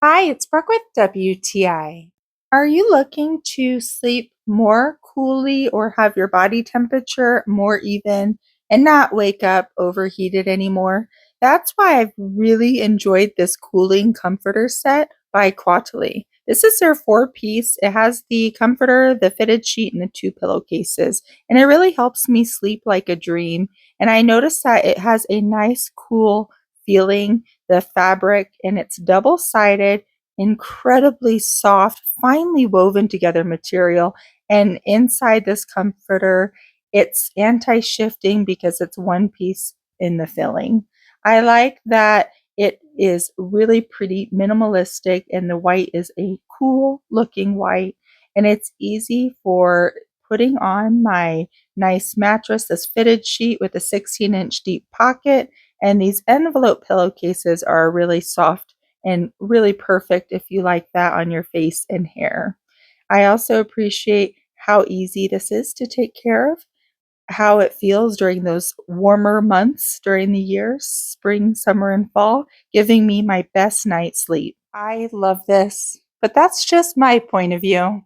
Hi, it's Brooke with WTI. Are you looking to sleep more coolly or have your body temperature more even and not wake up overheated anymore? That's why I've really enjoyed this cooling comforter set by Quataly. This is their four-piece. It has the comforter, the fitted sheet, and the two pillowcases, and it really helps me sleep like a dream. And I noticed that it has a nice, cool feeling, the fabric, and it's double-sided, incredibly soft, finely woven together material. And inside this comforter, it's anti-shifting because it's one piece in the filling. I like that it is really pretty minimalistic, and the white is a cool looking white, and it's easy for putting on my nice mattress, this fitted sheet with a 16-inch deep pocket. And these envelope pillowcases are really soft and really perfect if you like that on your face and hair. I also appreciate how easy this is to take care of, how it feels during those warmer months during the year, spring, summer, and fall, giving me my best night's sleep. I love this, but that's just my point of view.